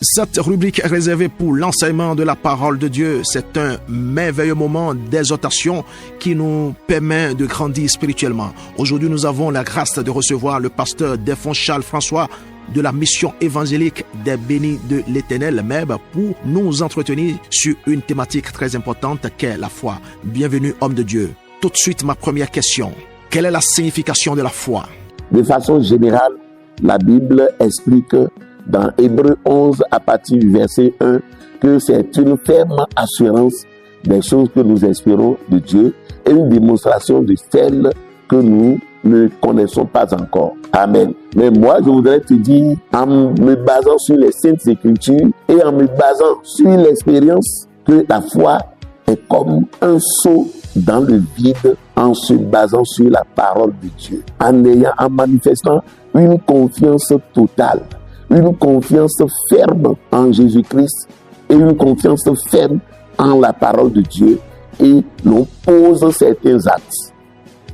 Cette rubrique est réservée pour l'enseignement de la parole de Dieu. C'est un merveilleux moment d'exhortation qui nous permet de grandir spirituellement. Aujourd'hui, nous avons la grâce de recevoir le pasteur Défon Charles François de la mission évangélique des Bénis de l'Éternel, MEB, pour nous entretenir sur une thématique très importante qu'est la foi. Bienvenue, homme de Dieu. Tout de suite, ma première question. Quelle est la signification de la foi? De façon générale, la Bible explique dans Hébreux 11, à partir du verset 1, que c'est une ferme assurance des choses que nous espérons de Dieu et une démonstration de celles que nous ne connaissons pas encore. Amen. Mais moi, je voudrais te dire, en me basant sur les Saintes Écritures et en me basant sur l'expérience, que la foi est comme un saut dans le vide en se basant sur la parole de Dieu, en manifestant une confiance totale, une confiance ferme en Jésus-Christ et une confiance ferme en la parole de Dieu. Et l'on pose certains actes.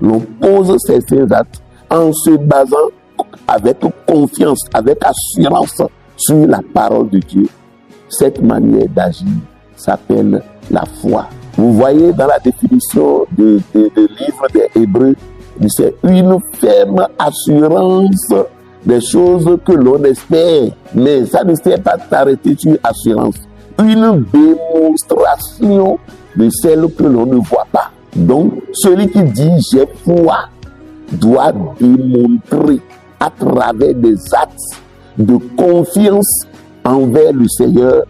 L'on pose certains actes en se basant avec confiance, avec assurance sur la parole de Dieu. Cette manière d'agir s'appelle la foi. Vous voyez dans la définition du livre des Hébreux, c'est une ferme assurance des choses que l'on espère. Mais ça ne sert pas s'arrêter sur assurance. Une démonstration de celle que l'on ne voit pas. Donc, celui qui dit j'ai foi doit démontrer à travers des actes de confiance envers le Seigneur,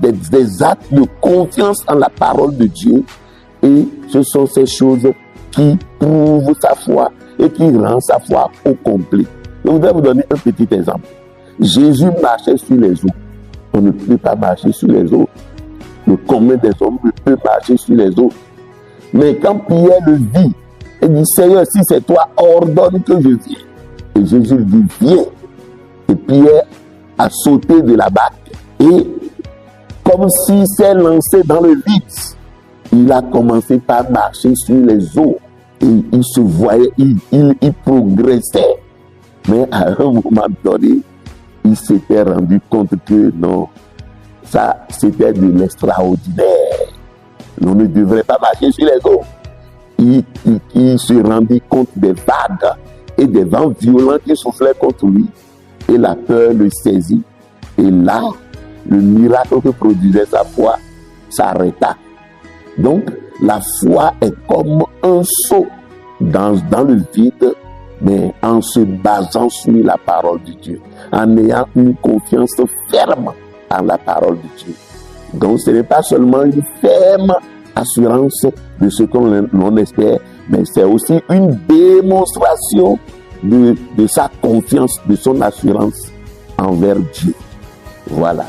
des actes de confiance en la parole de Dieu. Et ce sont ces choses qui prouvent sa foi et qui rendent sa foi au complet. Je voudrais vous donner un petit exemple. Jésus marchait sur les eaux. On ne peut pas marcher sur les eaux. Le commun des hommes ne peut marcher sur les eaux. Mais quand Pierre le vit, il dit, Seigneur, si c'est toi, ordonne que je vienne. Et Jésus lui dit, viens. Et Pierre a sauté de la barque. Et comme s'il s'est lancé dans le vide, il a commencé par marcher sur les eaux. Et il se voyait, il progressait. Mais à un moment donné, il s'était rendu compte que non, ça c'était de l'extraordinaire. On ne devrait pas marcher sur les eaux. Il se rendit compte des vagues et des vents violents qui soufflaient contre lui. Et la peur le saisit. Et là, le miracle que produisait sa foi s'arrêta. Donc, la foi est comme un saut dans le vide, mais en se basant sur la parole de Dieu, en ayant une confiance ferme en la parole de Dieu. Donc ce n'est pas seulement une ferme assurance de ce que l'on espère, mais c'est aussi une démonstration de sa confiance, de son assurance envers Dieu. Voilà.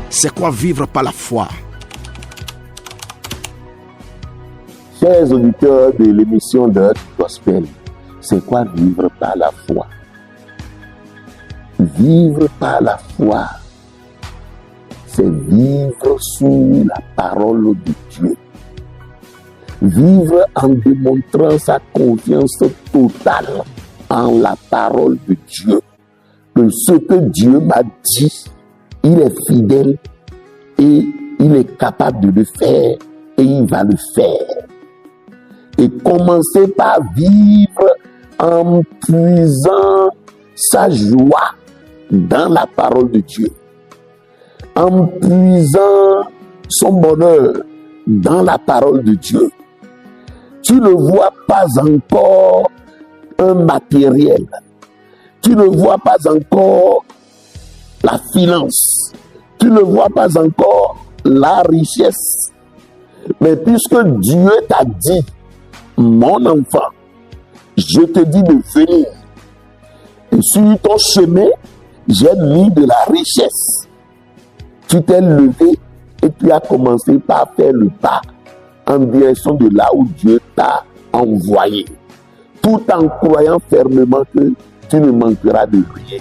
C'est quoi vivre par la foi? Chers auditeurs de l'émission de Gospel, c'est quoi vivre par la foi? Vivre par la foi, c'est vivre sous la parole de Dieu. Vivre en démontrant sa confiance totale en la parole de Dieu. Que ce que Dieu m'a dit, il est fidèle et il est capable de le faire et il va le faire. Et commencer par vivre en puisant sa joie dans la parole de Dieu, en puisant son bonheur dans la parole de Dieu. Tu ne vois pas encore un matériel, tu ne vois pas encore la finance, tu ne vois pas encore la richesse, mais puisque Dieu t'a dit, mon enfant, je te dis de venir. Et sur ton chemin, j'ai mis de la richesse. Tu t'es levé et tu as commencé par faire le pas en direction de là où Dieu t'a envoyé. Tout en croyant fermement que tu ne manqueras de rien.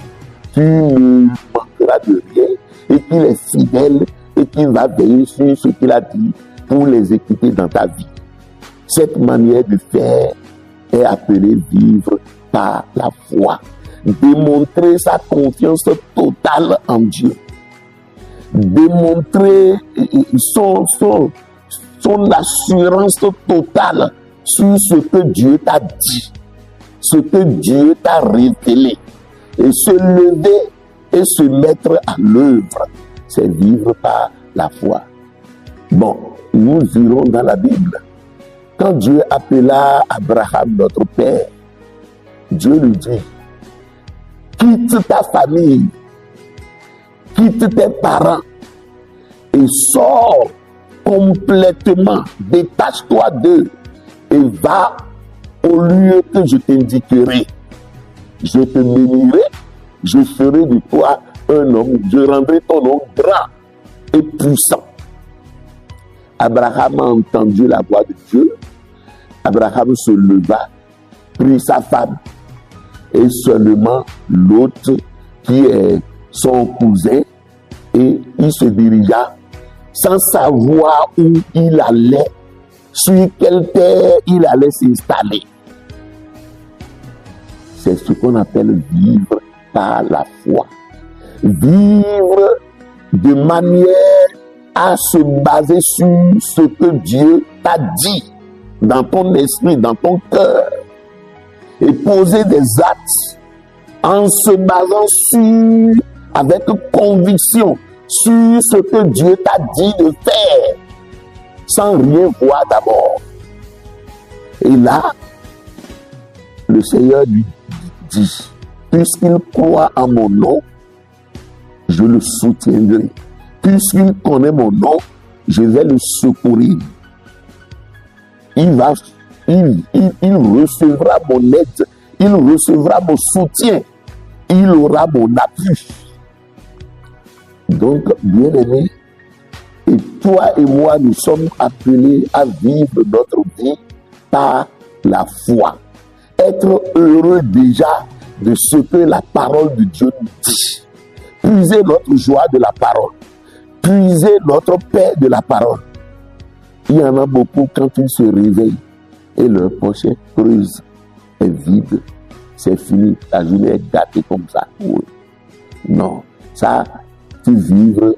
Tu ne manqueras de rien et qu'il est fidèle et qu'il va veiller sur ce qu'il a dit pour l'exécuter dans ta vie. Cette manière de faire est appelée vivre par la foi. démontrer sa confiance totale en Dieu, démontrer son assurance totale sur ce que Dieu t'a dit, ce que Dieu t'a révélé, et se lever et se mettre à l'œuvre, c'est vivre par la foi. Bon, nous irons dans la Bible. Quand Dieu appela Abraham, notre père, Dieu lui dit, quitte ta famille, quitte tes parents et sors complètement, détache-toi d'eux et va au lieu que je t'indiquerai. Je te bénirai, je ferai de toi un homme, je rendrai ton nom grand et puissant. Abraham a entendu la voix de Dieu. Abraham se leva, prit sa femme et seulement l'autre qui est son cousin, et il se dirigea sans savoir où il allait, sur quelle terre il allait s'installer. C'est ce qu'on appelle vivre par la foi. Vivre de manière à se baser sur ce que Dieu t'a dit dans ton esprit, dans ton cœur, et poser des actes en se basant sur, avec conviction, sur ce que Dieu t'a dit de faire, sans rien voir d'abord. Et là, le Seigneur lui dit, puisqu'il croit en mon nom, je le soutiendrai. Puisqu'il connaît mon nom, je vais le secourir. Il recevra mon aide, il recevra mon soutien, il aura mon appui. Donc, bien-aimés, et toi et moi, nous sommes appelés à vivre notre vie par la foi. Être heureux déjà de ce que la parole de Dieu nous dit. Puiser notre joie de la parole. Puiser notre paix de la parole. Il y en a beaucoup quand ils se réveillent et leur poche est creuse, est vide. C'est fini, la journée est gâtée comme ça. Oui. Non, ça, tu vivres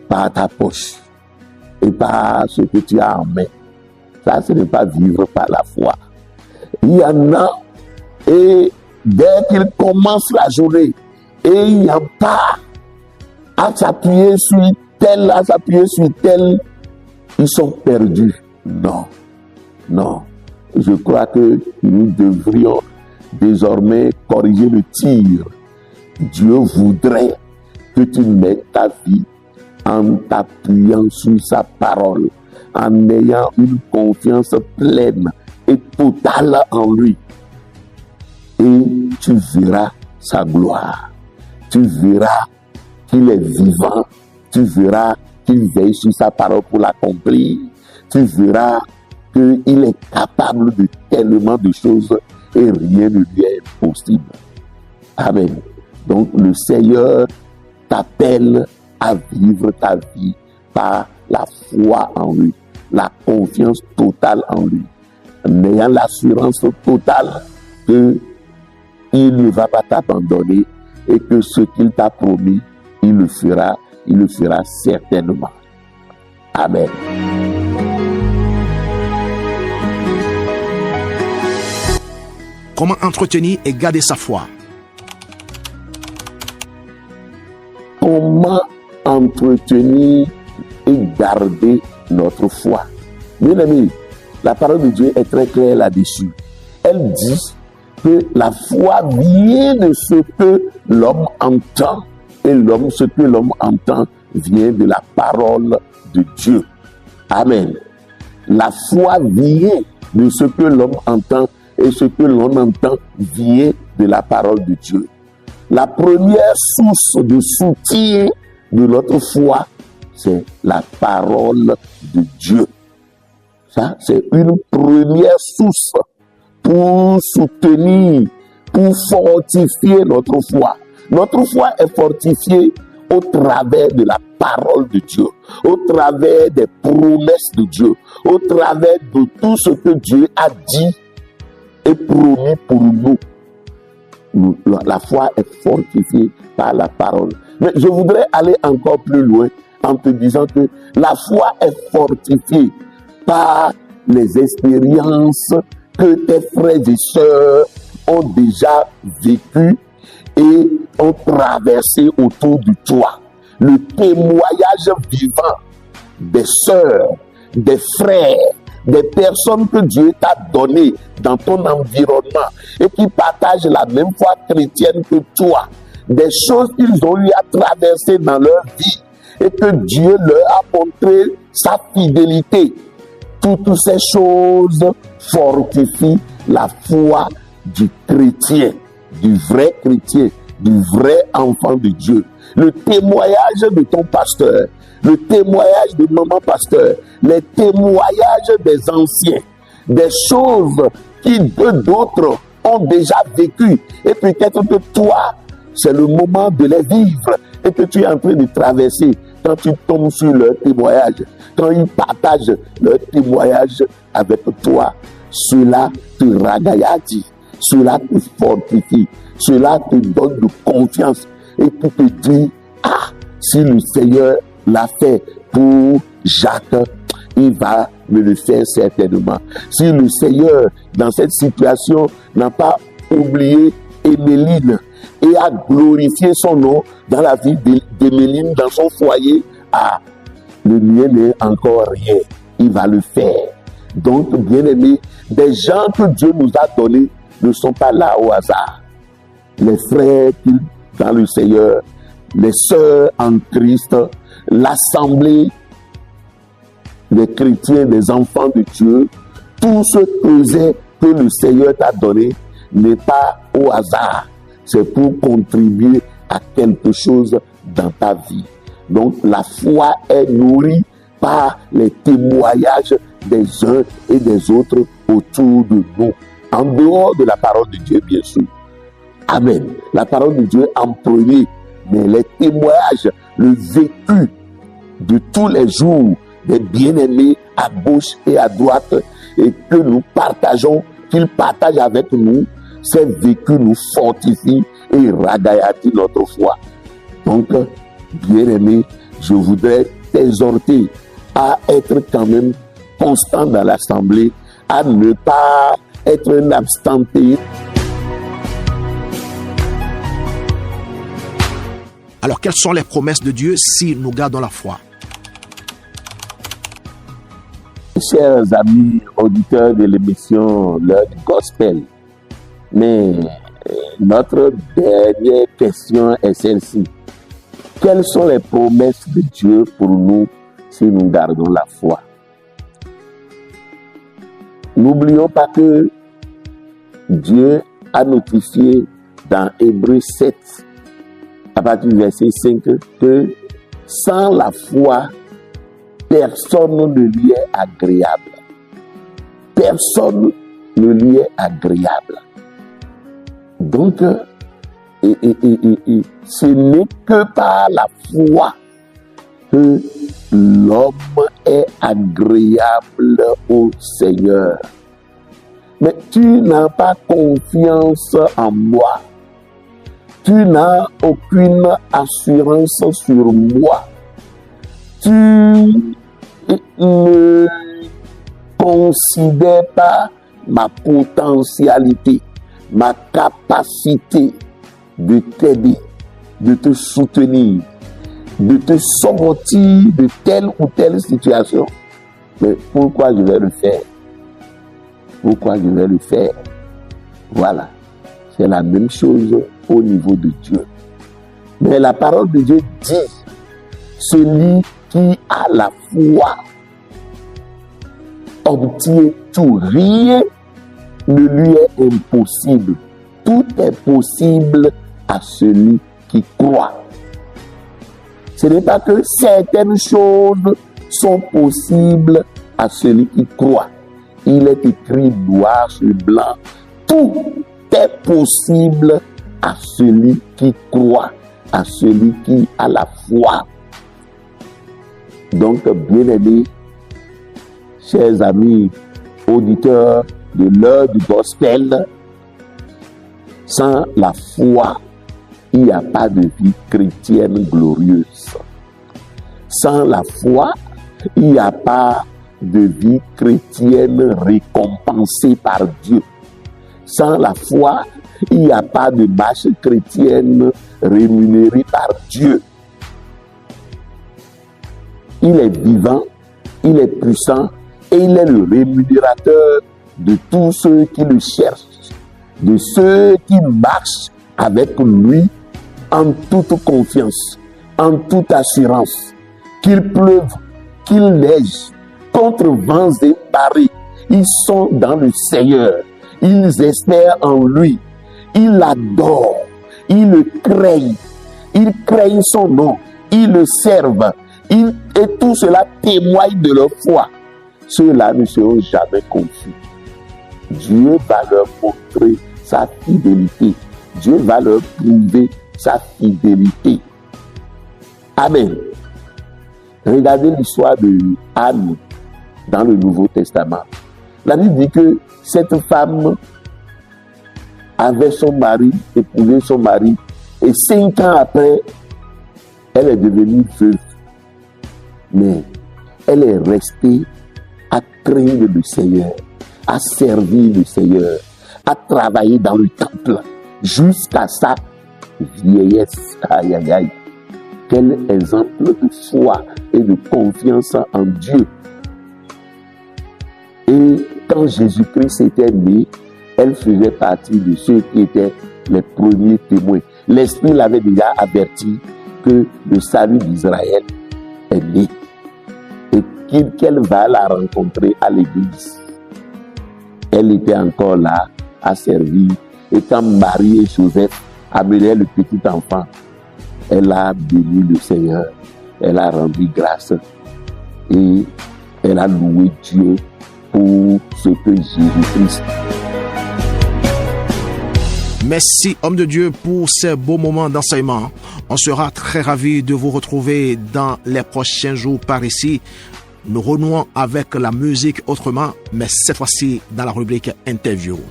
par ta poche et par ce que tu as en main. Ça, ce n'est pas vivre par la foi. Il y en a, et dès qu'ils commencent la journée, et il n'y a pas à s'appuyer sur tel, à s'appuyer sur tel, ils sont perdus. Non, non. Je crois que nous devrions désormais corriger le tir. Dieu voudrait que tu mettes ta vie en t'appuyant sur sa parole, en ayant une confiance pleine et totale en lui. Et tu verras sa gloire. Tu verras qu'il est vivant. Tu verras qu'il veille sur sa parole pour l'accomplir. Tu verras qu'il est capable de tellement de choses et rien ne lui est impossible. Amen. Donc le Seigneur t'appelle à vivre ta vie par la foi en lui, la confiance totale en lui, en ayant l'assurance totale qu'il ne va pas t'abandonner et que ce qu'il t'a promis, il le fera certainement. Amen. Comment entretenir et garder sa foi? Comment entretenir et garder notre foi? Bien amis, la parole de Dieu est très claire là-dessus. Elle dit que la foi vient de ce que l'homme entend, et ce que l'homme entend vient de la parole de Dieu. Amen. La foi vient de ce que l'homme entend, et ce que l'on entend vient de la parole de Dieu. La première source de soutien de notre foi, c'est la parole de Dieu. Ça, c'est une première source pour soutenir, pour fortifier notre foi. Notre foi est fortifiée au travers de la parole de Dieu, au travers des promesses de Dieu, au travers de tout ce que Dieu a dit et promis pour nous. la foi est fortifiée par la parole. Mais je voudrais aller encore plus loin en te disant que la foi est fortifiée par les expériences que tes frères et sœurs ont déjà vécues et ont traversé autour de toi. Le témoignage vivant des sœurs, des frères, des personnes que Dieu t'a données dans ton environnement et qui partagent la même foi chrétienne que toi, des choses qu'ils ont eu à traverser dans leur vie et que Dieu leur a montré sa fidélité. Toutes ces choses fortifient la foi du chrétien, du vrai chrétien, du vrai enfant de Dieu. Le témoignage de ton pasteur, le témoignage de maman pasteur, les témoignages des anciens, des choses qui d'autres ont déjà vécues. Et peut-être que toi, c'est le moment de les vivre et que tu es en train de traverser. Quand tu tombes sur leur témoignage, quand ils partagent leur témoignage avec toi, cela te ragaillardit, cela te fortifie, cela te donne de confiance et tu te dis, ah, si le Seigneur l'a fait pour Jacques, il va me le faire certainement. Si le Seigneur, dans cette situation, n'a pas oublié Éméline et a glorifié son nom dans la vie d'Éméline, dans son foyer, ah, le mien n'est encore rien. Il va le faire. Donc, bien aimé, des gens que Dieu nous a donnés ne sont pas là au hasard. Les frères dans le Seigneur, les sœurs en Christ, l'assemblée des chrétiens, des enfants de Dieu, tout ce que le Seigneur t'a donné n'est pas au hasard. C'est pour contribuer à quelque chose dans ta vie. Donc la foi est nourrie par les témoignages des uns et des autres autour de nous, en dehors de la parole de Dieu, bien sûr. Amen. La parole de Dieu en premier, mais les témoignages, le vécu de tous les jours des bien-aimés à gauche et à droite et que nous partageons, qu'ils partagent avec nous, ces vécus nous fortifient et ragaillardit notre foi. Donc, bien-aimé, je voudrais t'exhorter à être quand même constant dans l'assemblée, à ne pas être un abstenté. Alors, quelles sont les promesses de Dieu si nous gardons la foi? Chers amis auditeurs de l'émission L'heure du Gospel, mais notre dernière question est celle-ci. Quelles sont les promesses de Dieu pour nous si nous gardons la foi? N'oublions pas que Dieu a notifié dans Hébreux 7, à partir du verset 5, que sans la foi, personne ne lui est agréable. Personne ne lui est agréable. Donc, ce n'est que par la foi que l'homme est agréable au Seigneur. Mais tu n'as pas confiance en moi. Tu n'as aucune assurance sur moi. Tu ne considères pas ma potentialité, ma capacité de t'aider, de te soutenir, de te sortir de telle ou telle situation. Mais pourquoi je vais le faire? Pourquoi je vais le faire? Voilà. C'est la même chose au niveau de Dieu. Mais la parole de Dieu dit, celui qui a la foi obtient tout. Rien ne lui est impossible. Tout est possible à celui qui croit. Ce n'est pas que certaines choses sont possibles à celui qui croit. Il est écrit noir sur blanc. Tout est possible à celui qui croit, à celui qui a la foi. Donc, bien-aimés, chers amis, auditeurs de l'heure du gospel, Sans la foi, il n'y a pas de vie chrétienne glorieuse. Sans la foi, il n'y a pas de vie chrétienne récompensée par Dieu. Sans la foi, il n'y a pas de marche chrétienne rémunérée par Dieu. Il est vivant, il est puissant et il est le rémunérateur de tous ceux qui le cherchent, de ceux qui marchent avec lui en toute confiance, en toute assurance. Qu'il pleuve, qu'il neige, contre vents et marées, ils sont dans le Seigneur. Ils espèrent en lui. Ils l'adorent. Ils le craignent. Ils craignent son nom. Ils le servent. Et tout cela témoigne de leur foi. Ceux-là ne seront jamais confus. Dieu va leur montrer sa fidélité. Dieu va leur prouver sa fidélité. Amen. Regardez l'histoire de Anne dans le Nouveau Testament. La Bible dit que cette femme avait son mari, épousé son mari, et 5 ans après, elle est devenue veuve. Mais elle est restée à craindre le Seigneur, à servir le Seigneur, à travailler dans le temple, jusqu'à sa vieillesse. Aïe, aïe, aïe. Quel exemple de foi et de confiance en Dieu. Et quand Jésus-Christ était né, elle faisait partie de ceux qui étaient les premiers témoins. L'Esprit l'avait déjà averti que le salut d'Israël est né et qu'elle va la rencontrer à l'église. Elle était encore là à servir. Et quand Marie et Joseph amenaient le petit enfant, elle a béni le Seigneur, elle a rendu grâce et elle a loué Dieu pour ce que Jésus-Christ. Merci, homme de Dieu, pour ces beaux moments d'enseignement. On sera très ravis de vous retrouver dans les prochains jours par ici. Nous renouons avec la musique autrement, mais cette fois-ci dans la rubrique interview.